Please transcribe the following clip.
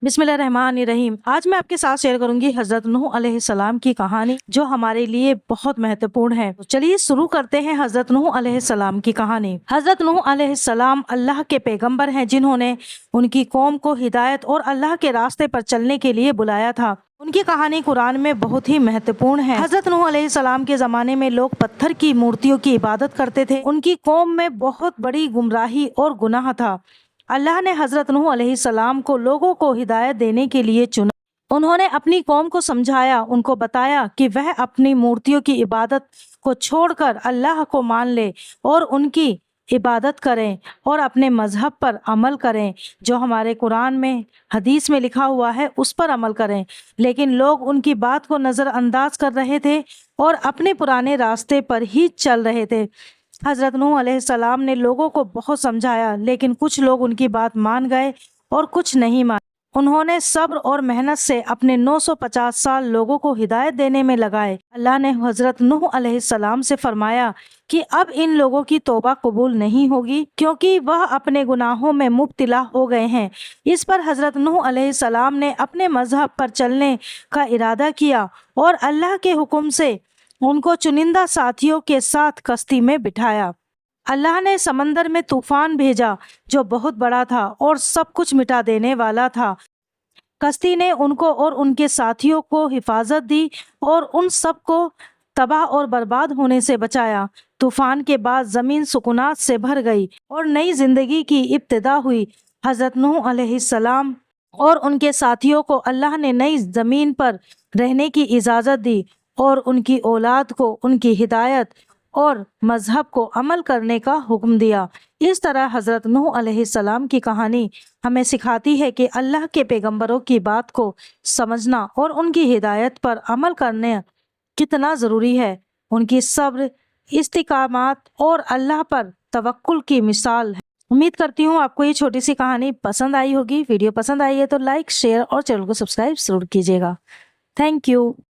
बिस्मिल्लाहिर्रहमानिर्रहीम। आज मैं आपके साथ शेयर करूंगी हजरत नूह अलैहिस्सलाम की कहानी, जो हमारे लिए बहुत महत्वपूर्ण है। तो चलिए शुरू करते हैं हजरत नूह अलैहिस्सलाम की कहानी। हजरत नूह अलैहिस्सलाम अल्लाह के पैगंबर हैं, जिन्होंने उनकी कौम को हिदायत और अल्लाह के रास्ते पर चलने के लिए बुलाया था। उनकी कहानी कुरान में बहुत ही महत्वपूर्ण है। हजरत नूह अलैहिस्सलाम के ज़माने में लोग पत्थर की मूर्तियों की इबादत करते थे। उनकी कौम में बहुत बड़ी गुमराही और गुनाह था। अल्लाह ने हजरत नूह अलैहिस्सलाम को लोगों को हिदायत देने के लिए चुना। उन्होंने अपनी कौम को समझाया, उनको बताया कि वह अपनी मूर्तियों की इबादत को छोड़कर अल्लाह को मान ले और उनकी इबादत करें और अपने मजहब पर अमल करें, जो हमारे कुरान में हदीस में लिखा हुआ है उस पर अमल करें। लेकिन लोग उनकी बात को नज़रअंदाज कर रहे थे और अपने पुराने रास्ते पर ही चल रहे थे। हजरत नूह अलैहिस्सलाम ने लोगों को बहुत समझाया, लेकिन कुछ लोग उनकी बात मान गए और कुछ नहीं माने। उन्होंने सब्र और मेहनत से अपने 950 साल लोगों को हिदायत देने में लगाए। अल्लाह ने हजरत नूह अलैहिस्सलाम से फरमाया कि अब इन लोगों की तौबा कबूल नहीं होगी, क्योंकि वह अपने गुनाहों में मुब्तिला हो गए हैं। इस पर हजरत नूह अलैहिस्सलाम ने अपने मजहब पर चलने का इरादा किया और अल्लाह के हुक्म से उनको चुनिंदा साथियों के साथ कश्ती में बिठाया। अल्लाह ने समंदर में तूफान भेजा, जो बहुत बड़ा था और सब कुछ मिटा देने वाला था। कश्ती ने उनको और उनके साथियों को हिफाजत दी और उन सब को तबाह और बर्बाद होने से बचाया। तूफान के बाद ज़मीन सुकूनात से भर गई और नई जिंदगी की इब्तिदा हुई। हजरत नूह अलैहिस्सलाम और उनके साथियों को अल्लाह ने नई ज़मीन पर रहने की इजाज़त दी और उनकी औलाद को उनकी हिदायत और मजहब को अमल करने का हुक्म दिया। इस तरह हजरत नूह अलैहिस्सलाम की कहानी हमें सिखाती है कि अल्लाह के पैगंबरों की बात को समझना और उनकी हिदायत पर अमल करना कितना ज़रूरी है। उनकी सब्र, इस्तिकामत और अल्लाह पर तवक्कुल की मिसाल है। उम्मीद करती हूँ आपको ये छोटी सी कहानी पसंद आई होगी। वीडियो पसंद आई है तो लाइक, शेयर और चैनल को सब्सक्राइब जरूर कीजिएगा। Thank you.